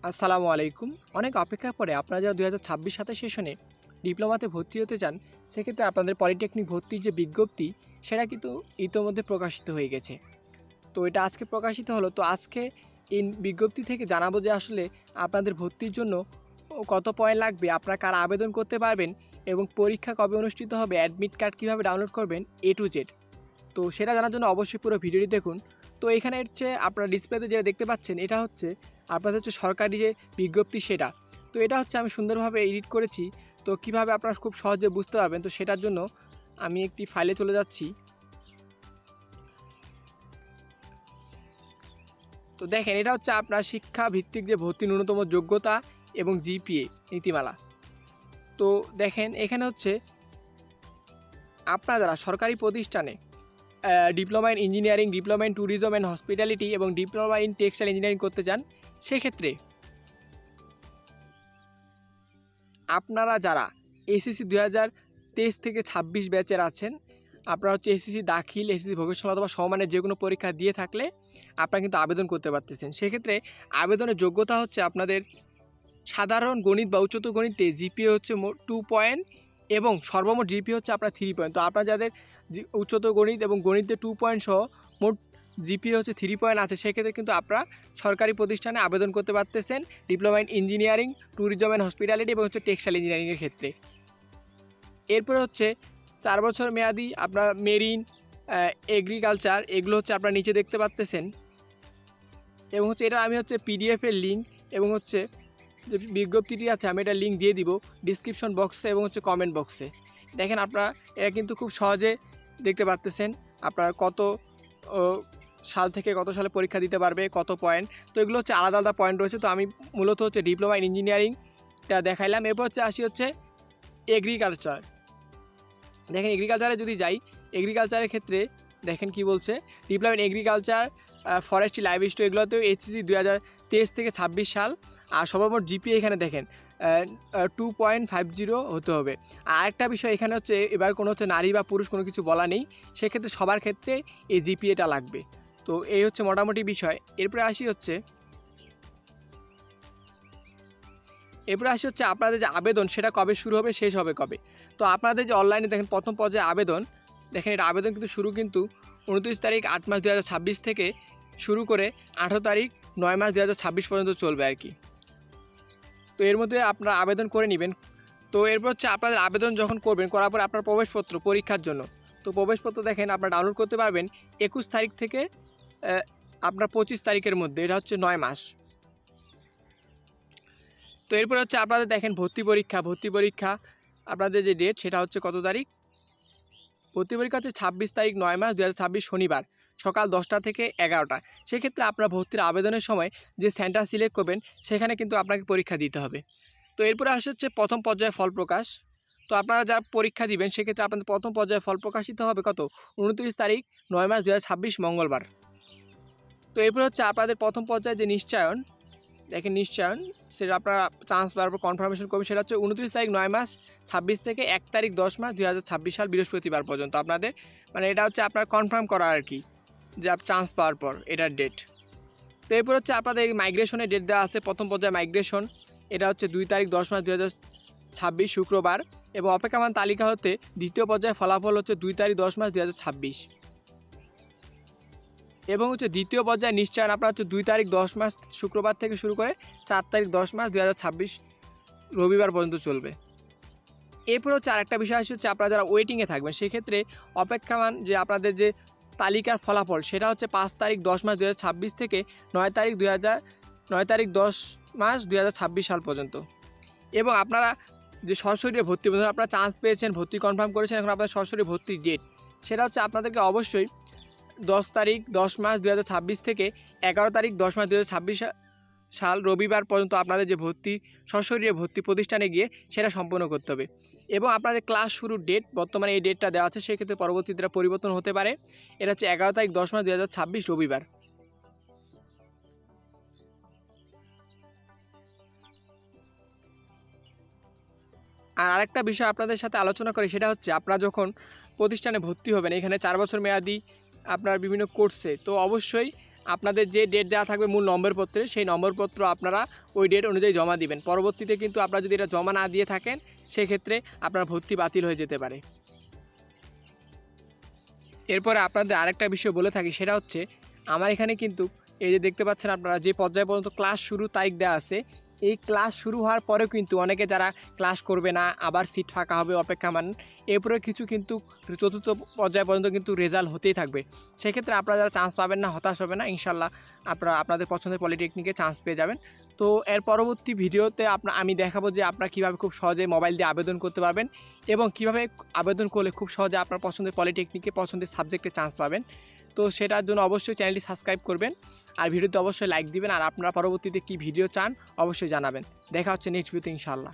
আসসালামু আলাইকুম। অনেক অপেক্ষার পরে আপনারা যারা ২০২৬-২৭ সেশনে ডিপ্লোমাতে ভর্তি হতে চান, সেক্ষেত্রে আপনাদের পলিটেকনিক ভর্তির যে বিজ্ঞপ্তি, সেটা কিন্তু ইতোমধ্যে প্রকাশিত হয়ে গেছে। তো এটা আজকে প্রকাশিত হলো। তো আজকে এই বিজ্ঞপ্তি থেকে জানাবো যে আসলে আপনাদের ভর্তির জন্য কত পয়েন্ট লাগবে, আপনারা কারা আবেদন করতে পারবেন এবং পরীক্ষা কবে অনুষ্ঠিত হবে, অ্যাডমিট কার্ড কীভাবে ডাউনলোড করবেন, A to Z। তো সেটা জানার জন্য অবশ্যই পুরো ভিডিওটি দেখুন। তো এখানে হচ্ছে আপনারা ডিসপ্লেতে যেটা দেখতে পাচ্ছেন, এটা হচ্ছে আপনাদের হচ্ছে সরকারি যে বিজ্ঞপ্তি সেটা। তো এটা হচ্ছে আমি সুন্দরভাবে এডিট করেছি। তো কিভাবে আপনারা খুব সহজে বুঝতে পারবেন, তো সেটার জন্য আমি একটি ফাইলে চলে যাচ্ছি। তো দেখেন, এটা হচ্ছে আপনার শিক্ষা ভিত্তিক যে ভর্তি ন্যূনতম যোগ্যতা এবং জিপিএ নীতিমালা। তো দেখেন এখানে হচ্ছে আপনারা যারা সরকারি প্রতিষ্ঠানে diploma in engineering, diploma in tourism and hospitality এবং ডিপ্লোমা ইন টেক্সটাইল ইঞ্জিনিয়ারিং করতে চান, সেক্ষেত্রে আপনারা যারা এসএসসি 2023 থেকে 26 ব্যাচের আছেন, আপনারা হচ্ছে এসএসসি দাখিল, এসএসসি ভোকেশনাল অথবা সমমানের যে কোনো পরীক্ষা দিয়ে থাকলে আপনারা কিন্তু আবেদন করতে পারতেছেন। সেক্ষেত্রে আবেদনের যোগ্যতা হচ্ছে আপনাদের সাধারণ গণিত বা উচ্চতর গণিতে জিপিএ হচ্ছে 2 পয়েন্ট এবং সর্বমোট জিপিএ হচ্ছে আপনার 3 পয়েন্ট। তো আপনারা যাদের উচ্চতর গণিত এবং গণিতে 2 পয়েন্ট সহ মোট জিপিএ হচ্ছে 3 পয়েন্ট আছে, সেক্ষেত্রে কিন্তু আপনারা সরকারি প্রতিষ্ঠানে আবেদন করতে পারতেছেন diploma in engineering, tourism and hospitality এবং হচ্ছে টেক্সটাইল ইঞ্জিনিয়ারিংয়ের ক্ষেত্রে। এরপরে হচ্ছে 4 বছর মেয়াদি আপনার মেরিন, এগ্রিকালচার, এগুলো হচ্ছে আপনারা নিচে দেখতে পাচ্তেছেন। এবং হচ্ছে এটা আমি হচ্ছে পিডিএফের লিঙ্ক এবং হচ্ছে যে বিজ্ঞপ্তিটি আছে আমি এটা লিঙ্ক দিয়ে দিব ডিসক্রিপশন বক্সে এবং হচ্ছে কমেন্ট বক্সে। দেখেন আপনারা এটা কিন্তু খুব সহজে দেখতে পাচ্তেছেন আপনার কত সাল থেকে কত সালে পরীক্ষা দিতে পারবে, কত পয়েন্ট। তো এগুলো হচ্ছে আলাদা আলাদা পয়েন্ট রয়েছে। তো আমি মূলত হচ্ছে ডিপ্লোমা ইন ইঞ্জিনিয়ারিংটা দেখাইলাম। এরপর হচ্ছে আসি হচ্ছে এগ্রিকালচার। দেখেন এগ্রিকালচারে যদি যাই, এগ্রিকালচারের ক্ষেত্রে দেখেন কি বলছে, diploma in agriculture, forestry, livestock, এগুলোতেও এইচএসসি 2023 থেকে 26 সাল। আর সর্বমোট জিপিএ এখানে দেখেন 2.50 হতে হবে। আর আরেকটা বিষয় এখানে হচ্ছে এবার কোনো হচ্ছে নারী বা পুরুষ কোনো কিছু বলা নেই, সেক্ষেত্রে সবার ক্ষেত্রে এই জিপিএটা লাগবে। তো এই হচ্ছে মোটামুটি বিষয়। এরপরে আসি হচ্ছে আপনাদের যে আবেদন সেটা কবে শুরু হবে, শেষ হবে কবে। তো আপনাদের যে অনলাইনে দেখেন প্রথম পর্যায়ে আবেদন, দেখেন এটা আবেদন কিন্তু শুরু কিন্তু 29 তারিখ 8 মাস 2026 থেকে শুরু করে 18 তারিখ 9 মাস 2026 পর্যন্ত চলবে আর কি। তো এর মধ্যে আপনারা আবেদন করে নেবেন। তো এরপর হচ্ছে আপনাদের আবেদন যখন করবেন, করার পর আপনার প্রবেশপত্র পরীক্ষার জন্য, তো প্রবেশপত্র দেখেন আপনারা ডাউনলোড করতে পারবেন 21 তারিখ থেকে আপনার 25 তারিখের মধ্যে, এটা হচ্ছে 9 মাস। তো এরপর হচ্ছে আপনাদের দেখেন ভর্তি পরীক্ষা আপনাদের যে ডেট সেটা হচ্ছে কত তারিখ, ভর্তি পরীক্ষা হচ্ছে 26 তারিখ 9 মাস 2026 শনিবার সকাল 10টা থেকে 11টা। সেক্ষেত্রে আপনার ভর্তির আবেদনের সময় যে সেন্টার সিলেক্ট করবেন সেখানে কিন্তু আপনাকে পরীক্ষা দিতে হবে। তো এরপরে আসে হচ্ছে প্রথম পর্যায়ে ফল প্রকাশ। তো আপনারা যারা পরীক্ষা দিবেন সেক্ষেত্রে আপনাদের প্রথম পর্যায়ে ফল প্রকাশিত হবে কত, 29 তারিখ 9 মাস 2026 মঙ্গলবার। তো এরপর হচ্ছে আপনাদের প্রথম পর্যায়ে যে নিশ্চয়ন, দেখেন নিশ্চয়ন সেটা আপনারা চান্স পাওয়ার পর কনফার্মেশন করবেন, সেটা হচ্ছে 29 তারিখ 9 মাস 26 থেকে 1 তারিখ 10 মাস 2026 সাল বৃহস্পতিবার পর্যন্ত আপনাদের, মানে এটা হচ্ছে আপনার কনফার্ম করা আর কি, যে চান্স পাওয়ার পর এটার ডেট। তো এরপর হচ্ছে আপনাদের মাইগ্রেশনের ডেট দেওয়া আছে, প্রথম পর্যায়ে মাইগ্রেশন এটা হচ্ছে 2 তারিখ 10 মাস 2026 শুক্রবার, এবং অপেক্ষমান তালিকা হতে দ্বিতীয় পর্যায়ে ফলাফল হচ্ছে 2 তারিখ 10 মাস 2026, এবং হচ্ছে দ্বিতীয় পর্যায়ে নিশ্চয়ন আপনার হচ্ছে 2 তারিখ 10 মাস শুক্রবার থেকে শুরু করে 4 তারিখ 10 মাস 2026 রবিবার পর্যন্ত চলবে। এরপর হচ্ছে আরেকটা বিষয় হচ্ছে আপনারা যারা ওয়েটিংয়ে থাকবেন সেক্ষেত্রে অপেক্ষমান যে আপনাদের যে তালিকার ফলাফল সেটা হচ্ছে 5 তারিখ 10 মাস 2026 থেকে 9 তারিখ 10 মাস 2026 সাল পর্যন্ত। এবং আপনারা যে সরাসরি ভর্তি, আপনারা চান্স পেয়েছেন, ভর্তি কনফার্ম করেছেন, এখন আপনাদের সরাসরি ভর্তির ডেট সেটা হচ্ছে আপনাদেরকে অবশ্যই 10 তারিখ 10 মাস 2026 থেকে 11 তারিখ 10 মাস 2026 সাল রবিবার পর্যন্ত আপনাদের যে ভর্তি সরাসরি ভর্তি প্রতিষ্ঠানে গিয়ে সেটা সম্পন্ন করতে হবে। এবং আপনাদের ক্লাস শুরুর ডেট বর্তমানে এই ডেটটা দেওয়া আছে, সেক্ষেত্রে পরবর্তীতে পরিবর্তন হতে পারে। এটা হচ্ছে 11 তারিখ 10 মাস 2026 রবিবার। আর আরেকটা বিষয় আপনাদের সাথে আলোচনা করি, সেটা হচ্ছে আপনারা যখন প্রতিষ্ঠানে ভর্তি হবেন, এখানে 4 বছর মেয়াদি আপনার বিভিন্ন কোর্সে, তো অবশ্যই আপনাদের যে ডেট দেওয়া থাকবে মূল নম্বরপত্রে, সেই নম্বরপত্র আপনারা ওই ডেট অনুযায়ী জমা দিবেন। পরবর্তীতে কিন্তু আপনারা যদি এটা জমা না দিয়ে থাকেন, সেক্ষেত্রে আপনার ভর্তি বাতিল হয়ে যেতে পারে। এরপরে আপনাদের আরেকটা বিষয় বলে থাকি, সেটা হচ্ছে আমার এখানে কিন্তু এই যে দেখতে পাচ্ছেন আপনারা, যে পর্যায় পর্যন্ত ক্লাস শুরু তারিখ দেওয়া আছে, এই ক্লাস শুরু হওয়ার পরেও কিন্তু অনেকে যারা ক্লাস করবে না, আবার সিট ফাঁকা হবে, অপেক্ষা মান, এরপরে কিছু কিন্তু চতুর্থ পর্যায় পর্যন্ত কিন্তু রেজাল্ট হতেই থাকবে। সেক্ষেত্রে আপনারা যারা চান্স পাবেন না, হতাশ হবে না, ইনশাল্লাহ আপনারা আপনাদের পছন্দের পলিটেকনিকে চান্স পেয়ে যাবেন। তো এর পরবর্তী ভিডিওতে আমি দেখাবো যে আপনারা কীভাবে খুব সহজে মোবাইল দিয়ে আবেদন করতে পারবেন এবং কীভাবে আবেদন করলে খুব সহজে আপনার পছন্দের পলিটেকনিকে, পছন্দের সাবজেক্টে চান্স পাবেন। তো সেটার জন্য অবশ্যই চ্যানেলটি সাবস্ক্রাইব করবেন আর ভিডিওতে অবশ্যই লাইক দিবেন। আর আপনারা পরবর্তীতে কী ভিডিও চান অবশ্যই জানাবেন। দেখা হচ্ছে নেক্সট ভিডিওতে ইনশাআল্লাহ।